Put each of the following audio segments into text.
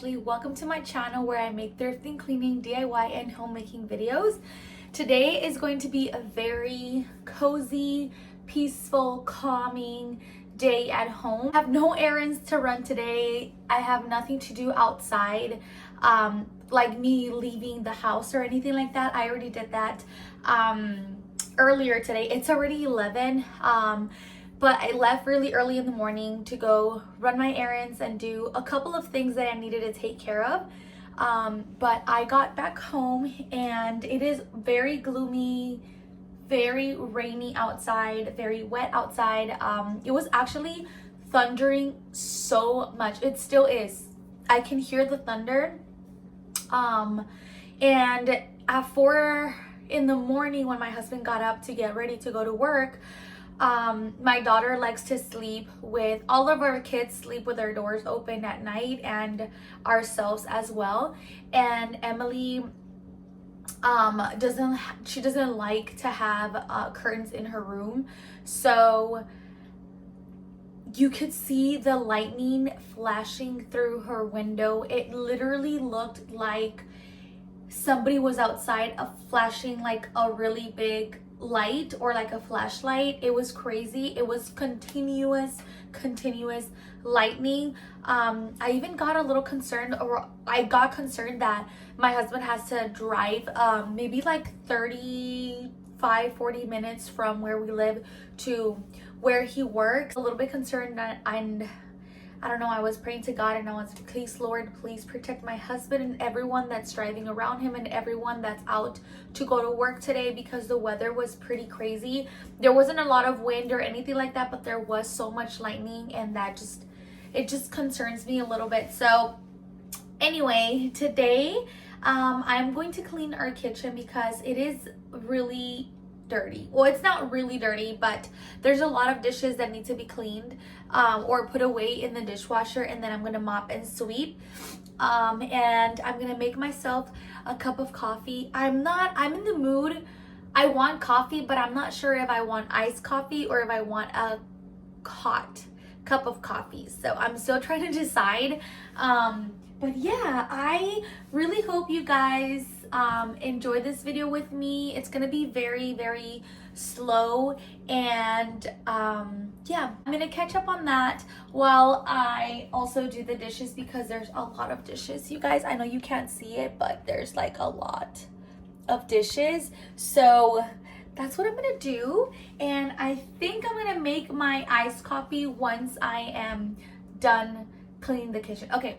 Ashley. Welcome to my channel where I make thrifting, cleaning, DIY, and homemaking videos. Today is going to be a very cozy, peaceful, calming day at home. I have no errands to run today. I have nothing to do outside, like me leaving the house or anything like that. I already did that earlier today. It's already 11. But I left really early in the morning to go run my errands and do a couple of things that I needed to take care of. But I got back home and it is very gloomy, very rainy outside, very wet outside. It was actually thundering so much. It still is. I can hear the thunder. And at 4 in the morning when my husband got up to get ready to go to work, my daughter likes to sleep with, all of our kids sleep with their doors open at night, and ourselves as well. And Emily doesn't like to have curtains in her room, so you could see the lightning flashing through her window. It literally looked like somebody was outside flashing like a really big light or like a flashlight. It was crazy. It was continuous lightning. I even got a little concerned, or I got concerned that my husband has to drive maybe like 35-40 minutes from where we live to where he works. A little bit concerned that I don't know, I was praying to God and I was, please Lord, please protect my husband and everyone that's driving around him and everyone that's out to go to work today, because the weather was pretty crazy. There wasn't a lot of wind or anything like that, but there was so much lightning, and it just concerns me a little bit. So anyway, today I'm going to clean our kitchen because it is really dirty. Well, it's not really dirty, but there's a lot of dishes that need to be cleaned or put away in the dishwasher, and then I'm gonna mop and sweep. And I'm gonna make myself a cup of coffee. I'm in the mood. I want coffee, but I'm not sure if I want iced coffee or if I want a hot cup of coffee. So I'm still trying to decide. But yeah, I really hope you guys enjoy this video with me. It's gonna be very slow, and yeah, I'm gonna catch up on that while I also do the dishes, because there's a lot of dishes, you guys. I know you can't see it, but there's like a lot of dishes, so that's what I'm gonna do. And I think I'm gonna make my iced coffee once I am done cleaning the kitchen. Okay.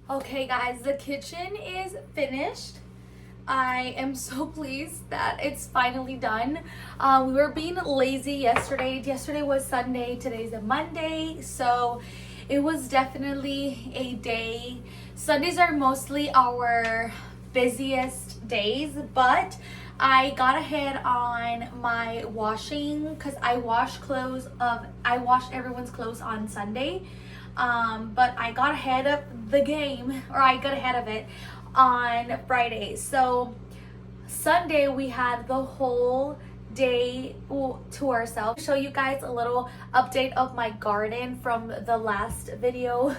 Okay guys, the kitchen is finished. I am so pleased that it's finally done. We were being lazy yesterday. Yesterday was Sunday, today's a Monday, so it was definitely a day. Sundays are mostly our busiest days, but I got ahead on my washing because I wash everyone's clothes on Sunday. But I got ahead of the game, or I got ahead of it on Friday. So Sunday we had the whole day to ourselves. Show you guys a little update of my garden from the last video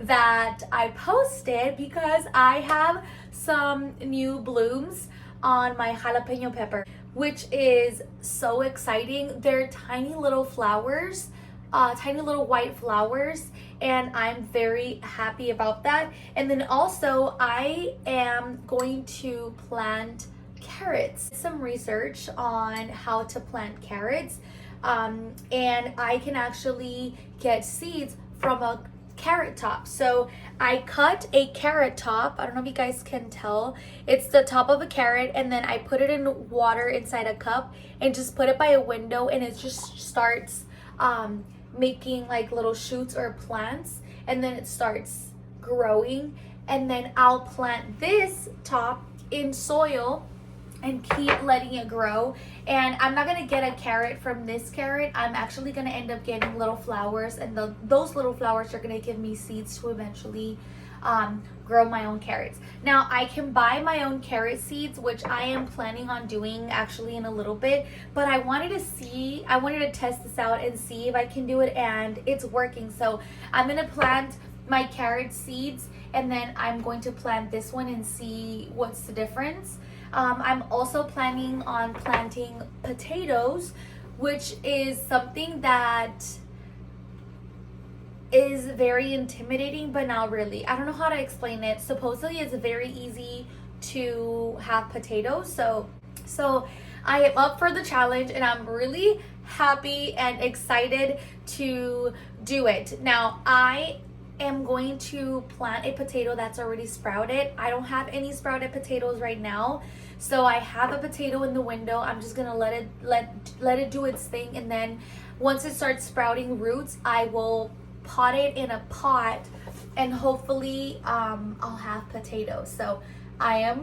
that I posted, because I have some new blooms on my jalapeno pepper. which is so exciting. They're tiny little flowers, tiny little white flowers, and I'm very happy about that. And then also I am going to plant carrots. Some research on how to plant carrots, and I can actually get seeds from a carrot top. So I cut a carrot top. I don't know if you guys can tell. It's the top of a carrot, and then I put it in water inside a cup and just put it by a window, and it just starts making like little shoots or plants, and then it starts growing. And then I'll plant this top in soil and keep letting it grow. And I'm not gonna get a carrot from this carrot. I'm actually gonna end up getting little flowers, and those little flowers are gonna give me seeds to eventually grow my own carrots. Now I can buy my own carrot seeds, which I am planning on doing actually in a little bit, but I wanted to test this out and see if I can do it, and it's working. So I'm gonna plant my carrot seeds, and then I'm going to plant this one and see what's the difference. I'm also planning on planting potatoes, which is something that is very intimidating, but not really. I don't know how to explain it. Supposedly it's very easy to have potatoes. So I am up for the challenge, and I'm really happy and excited to do it. Now I am going to plant a potato that's already sprouted. I don't have any sprouted potatoes right now. So I have a potato in the window. I'm just gonna let it do its thing, and then once it starts sprouting roots, I will pot it in a pot, and hopefully I'll have potatoes. So I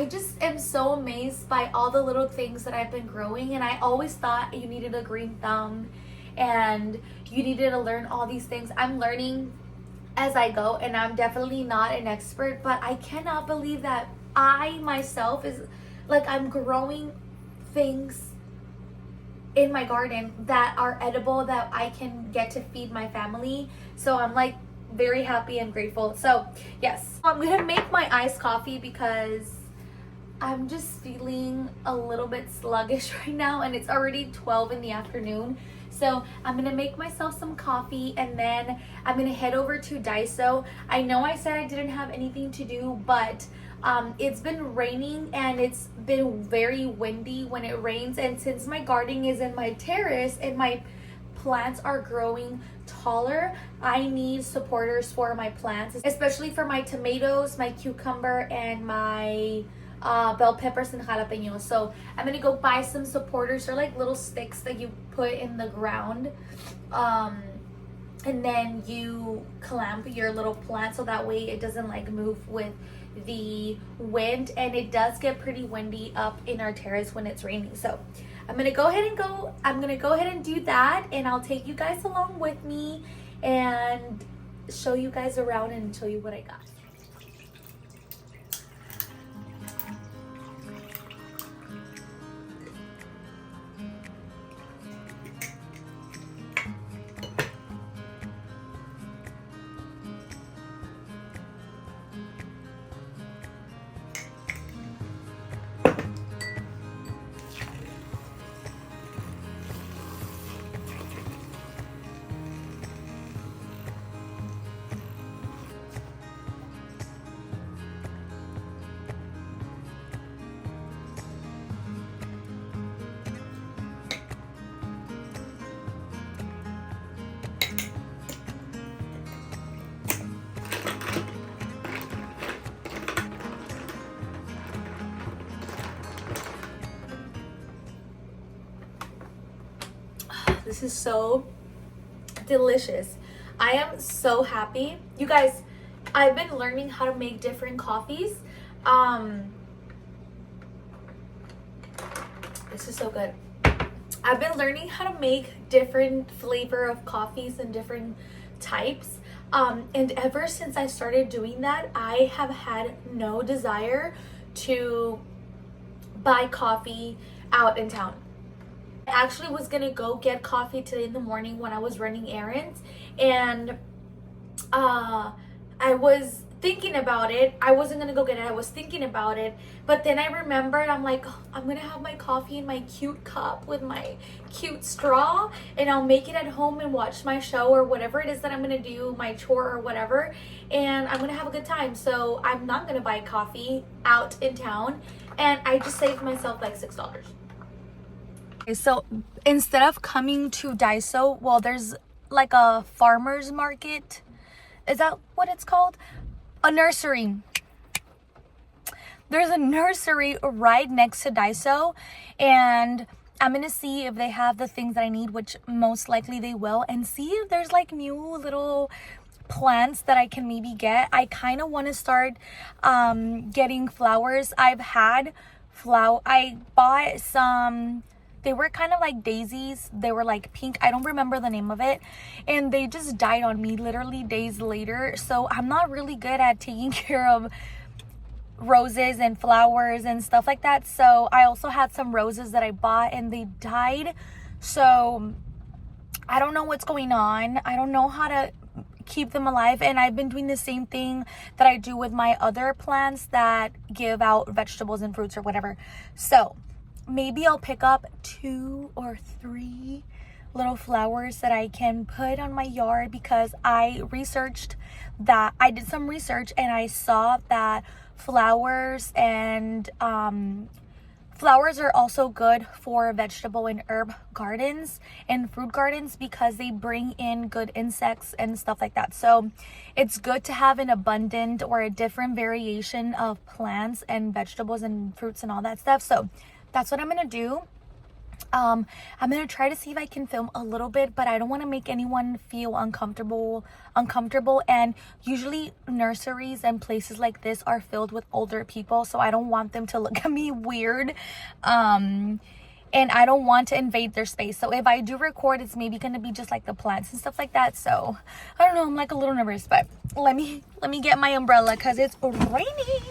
just am so amazed by all the little things that I've been growing, and I always thought you needed a green thumb and you needed to learn all these things. I'm learning as I go, and I'm definitely not an expert, but I cannot believe that I myself is like, I'm growing things in my garden that are edible, that I can get to feed my family. So I'm like very happy and grateful. So yes, I'm gonna make my iced coffee because I'm just feeling a little bit sluggish right now, and it's already 12 in the afternoon. So I'm gonna make myself some coffee, and then I'm gonna head over to Daiso. I know I said I didn't have anything to do, but it's been raining, and it's been very windy when it rains. And since my gardening is in my terrace and my plants are growing taller, I need supporters for my plants, especially for my tomatoes, my cucumber, and my bell peppers and jalapenos. So I'm gonna go buy some supporters. They're like little sticks that you put in the ground, and then you clamp your little plant so that way it doesn't like move with the wind. And it does get pretty windy up in our terrace when it's raining. So I'm gonna go ahead and do that, and I'll take you guys along with me and show you guys around and show you what I got. This is so delicious. I am so happy. You guys, I've been learning how to make different coffees. This is so good. I've been learning how to make different flavor of coffees and different types. And ever since I started doing that, I have had no desire to buy coffee out in town. I actually was gonna go get coffee today in the morning when I was running errands, and I was thinking about it. I wasn't gonna go get it. I was thinking about it, but then I remembered, I'm like, "Oh, I'm gonna have my coffee in my cute cup with my cute straw, and I'll make it at home and watch my show or whatever it is that I'm gonna do, my chore or whatever, and I'm gonna have a good time. So I'm not gonna buy coffee out in town, and I just saved myself like $6. Okay, so instead of coming to Daiso, well, there's like a farmer's market. Is that what it's called? A nursery. There's a nursery right next to Daiso, and I'm gonna see if they have the things that I need, which most likely they will, and see if there's like new little plants that I can maybe get. I kind of want to start getting flowers. I bought some. They were kind of like daisies. They were like pink. I don't remember the name of it. And they just died on me literally days later. So I'm not really good at taking care of roses and flowers and stuff like that. So I also had some roses that I bought and they died. So I don't know what's going on. I don't know how to keep them alive, and I've been doing the same thing that I do with my other plants that give out vegetables and fruits or whatever. So maybe I'll pick up 2 or 3 little flowers that I can put on my yard, because I did some research and I saw that flowers are also good for vegetable and herb gardens and fruit gardens, because they bring in good insects and stuff like that. So it's good to have an abundant or a different variation of plants and vegetables and fruits and all that stuff. So that's what I'm gonna do. I'm gonna try to see if I can film a little bit, but I don't want to make anyone feel uncomfortable. And usually nurseries and places like this are filled with older people, so I don't want them to look at me weird. And I don't want to invade their space. So if I do record, it's maybe gonna be just like the plants and stuff like that. So I don't know, I'm like a little nervous, but let me get my umbrella because it's raining.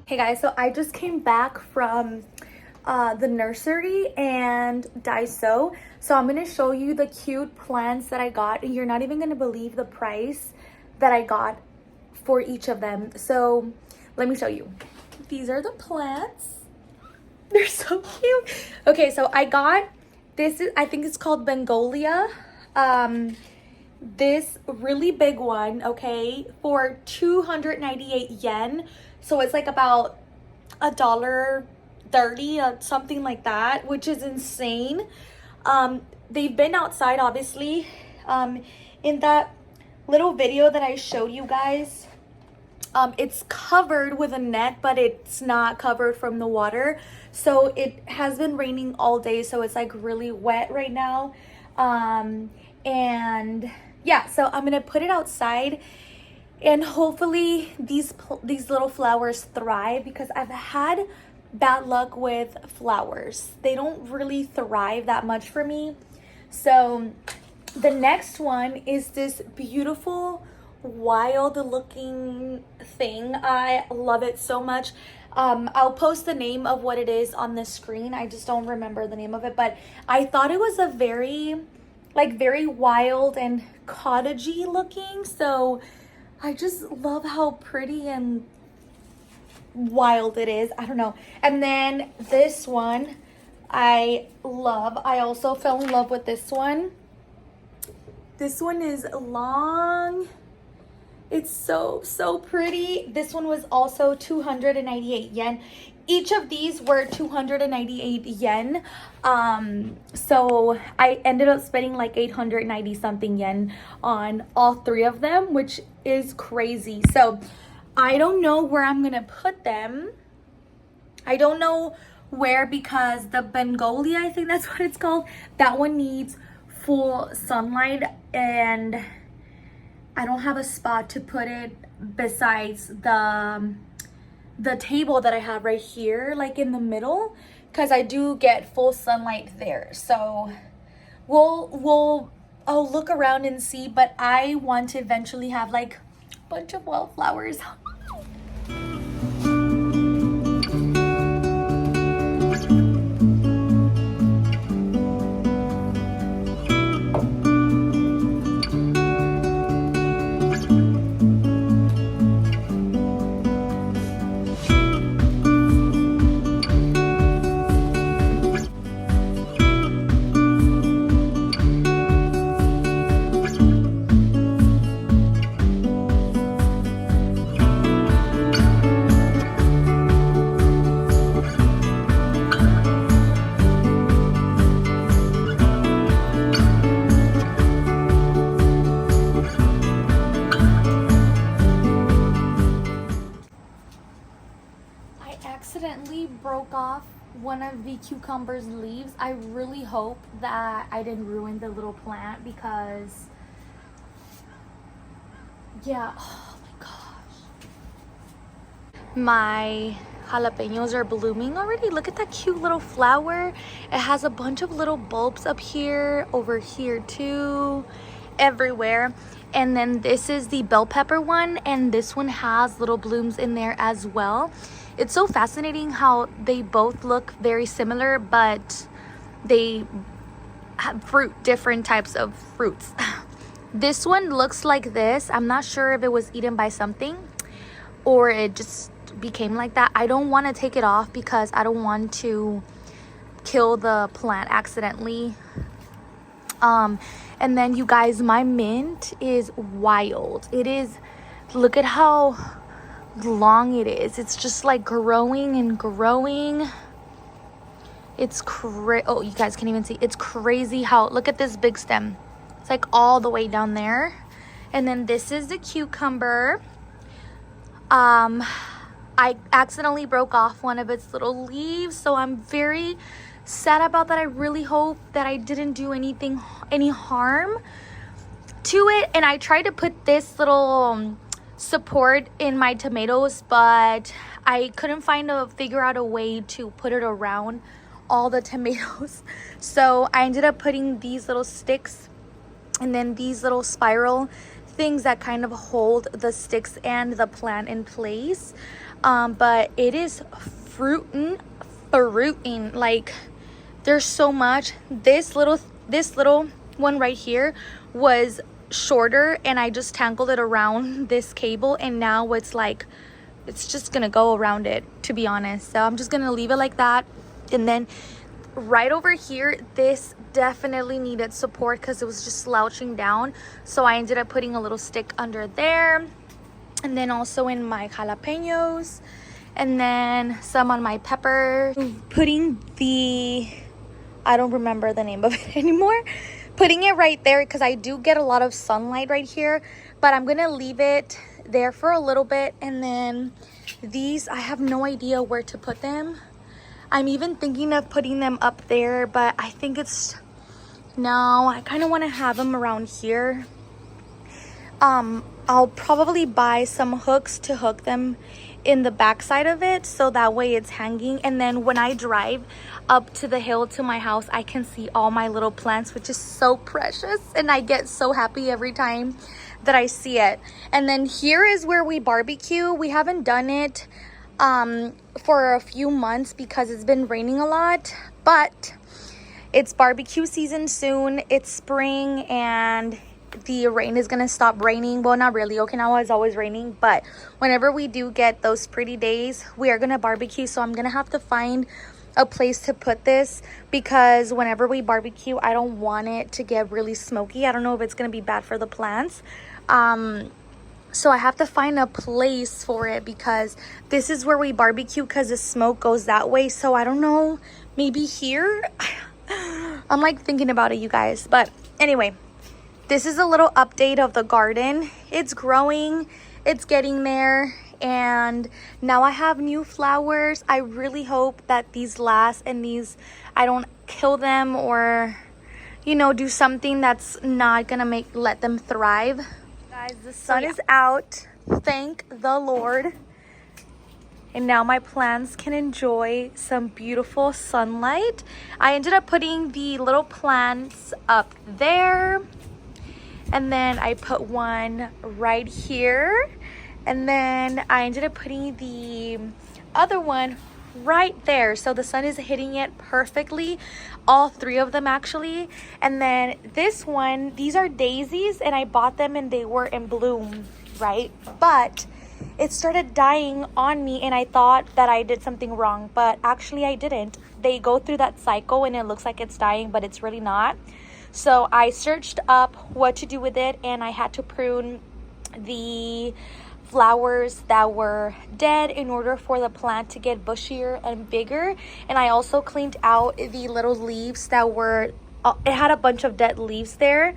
Hey guys, so I just came back from the nursery and Daiso. So I'm going to show you the cute plants that I got. You're not even going to believe the price that I got for each of them. So let me show you. These are the plants. They're so cute. Okay, so I got this. I think it's called Bengolia. This really big one, okay, for 298 yen. So it's like about $1.30, something like that, which is insane. They've been outside, obviously. In that little video that I showed you guys, it's covered with a net, but it's not covered from the water. So it has been raining all day, so it's like really wet right now. And yeah, so I'm gonna put it outside, and hopefully these little flowers thrive, because I've had bad luck with flowers. They don't really thrive that much for me. So the next one is this beautiful wild looking thing. I love it so much. I'll post the name of what it is on the screen. I just don't remember the name of it, but I thought it was a very like very wild and cottagey looking. So I just love how pretty and wild it is. I don't know. And then this one I love. I also fell in love with this one. This one is long. It's so pretty. This one was also 298 yen. Each of these were 298 yen. So I ended up spending like 890 something yen on all three of them, which is crazy. So I don't know where I'm gonna put them. I don't know where, because the Bengolia, I think that's what it's called, that one needs full sunlight, and I don't have a spot to put it besides the table that I have right here, like in the middle, because I do get full sunlight there. So I'll look around and see, but I want to eventually have like a bunch of wildflowers. Accidentally broke off one of the cucumber's leaves. I really hope that I didn't ruin the little plant, because yeah, oh my gosh, my jalapenos are blooming already. Look at that cute little flower. It has a bunch of little bulbs up here, over here too, everywhere. And then this is the bell pepper one, and this one has little blooms in there as well. It's so fascinating how they both look very similar, but they have different types of fruits. This one looks like this. I'm not sure if it was eaten by something or it just became like that. I don't want to take it off because I don't want to kill the plant accidentally. And then you guys, my mint is wild. It is, look at how long it is. It's just like growing and growing. It's oh, you guys can't even see. It's crazy how, look at this big stem. It's like all the way down there. And then this is the cucumber. I accidentally broke off one of its little leaves, so I'm very sad about that. I really hope that I didn't do any harm to it. And I tried to put this little support in my tomatoes, but I couldn't figure out a way to put it around all the tomatoes. So I ended up putting these little sticks and then these little spiral things that kind of hold the sticks and the plant in place. But it is fruiting, like there's so much. This little one right here was shorter, and I just tangled it around this cable, and now it's like it's just gonna go around it, to be honest. So I'm just gonna leave it like that. And then right over here, this definitely needed support because it was just slouching down, so I ended up putting a little stick under there, and then also in my jalapenos, and then some on my pepper. Putting the, I don't remember the name of it anymore, putting it right there because I do get a lot of sunlight right here, but I'm gonna leave it there for a little bit. And then these, I have no idea where to put them. I'm even thinking of putting them up there, but I think no, I kind of want to have them around here. I'll probably buy some hooks to hook them in the back side of it, so that way it's hanging. And then when I drive up to the hill to my house, I can see all my little plants, which is so precious, and I get so happy every time that I see it. And then here is where we barbecue. We haven't done it for a few months because it's been raining a lot, but it's barbecue season soon. It's spring and the rain is gonna stop raining. Well, not really. Okinawa is always raining, but whenever we do get those pretty days, we are gonna barbecue. So I'm gonna have to find a place to put this, because whenever we barbecue, I don't want it to get really smoky. I don't know if it's gonna be bad for the plants. So I have to find a place for it, because this is where we barbecue, because the smoke goes that way. So I don't know, maybe here. I'm like thinking about it, you guys. But anyway, this is a little update of the garden. It's growing, it's getting there, and now I have new flowers. I really hope that these last, and these, I don't kill them or, you know, do something that's not gonna let them thrive. Guys, the sun is out, thank the Lord, and now my plants can enjoy some beautiful sunlight. I ended up putting the little plants up there, and then I put one right here, and then I ended up putting the other one right there, so the sun is hitting it perfectly, all three of them actually. And then this one, these are daisies, and I bought them and they were in bloom, right? But it started dying on me, and I thought that I did something wrong, but actually I didn't. They go through that cycle and it looks like it's dying, but it's really not. So I searched up what to do with it, and I had to prune the flowers that were dead in order for the plant to get bushier and bigger. And I also cleaned out the little leaves that were, it had a bunch of dead leaves there.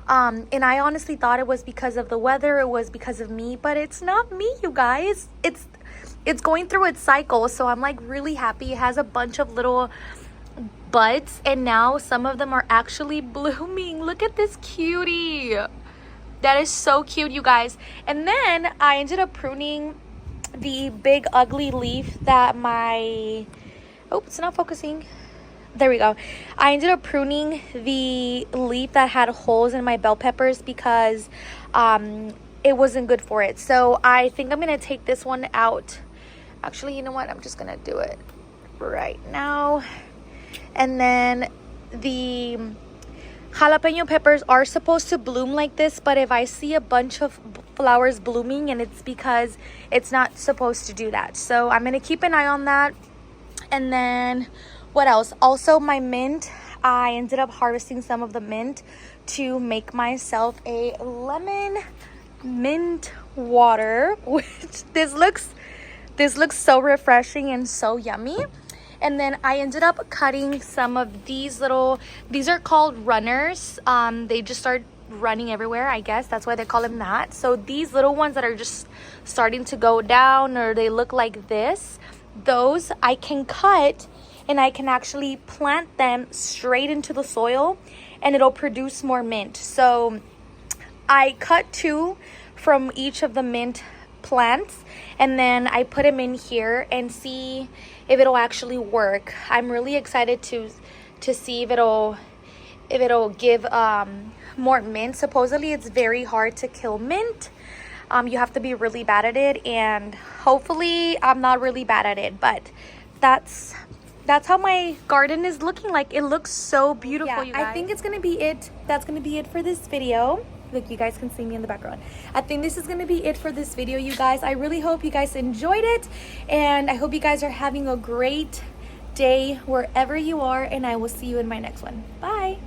And I honestly thought it was because of the weather, it was because of me, but it's not me, you guys. It's going through its cycle. So I'm like really happy. It has a bunch of little buds, and now some of them are actually blooming. Look at this cutie. That is so cute, you guys. And then I ended up pruning the big ugly leaf that my, oh, it's not focusing. There we go. I ended up pruning the leaf that had holes in my bell peppers, because it wasn't good for it. So I think I'm gonna take this one out. Actually, you know what? I'm just gonna do it right now. And then the jalapeno peppers are supposed to bloom like this, but if I see a bunch of flowers blooming, and it's because it's not supposed to do that. So I'm gonna keep an eye on that. And then what else? Also, my mint, I ended up harvesting some of the mint to make myself a lemon mint water, which this looks so refreshing and so yummy. And then I ended up cutting some of these little, these are called runners. They just start running everywhere, I guess. That's why they call them that. So these little ones that are just starting to go down, or they look like this, those I can cut, and I can actually plant them straight into the soil, and it'll produce more mint. So I cut 2 from each of the mint plants, and then I put them in here and see if it'll actually work. I'm really excited to see if it'll give more mint. Supposedly it's very hard to kill mint. You have to be really bad at it, and hopefully I'm not really bad at it, but that's how my garden is looking like. It looks so beautiful, yeah, you guys. I think it's gonna be it. That's gonna be it for this video. Look, you guys can see me in the background. I think this is gonna be it for this video, you guys. I really hope you guys enjoyed it, and I hope you guys are having a great day wherever you are, and I will see you in my next one. Bye.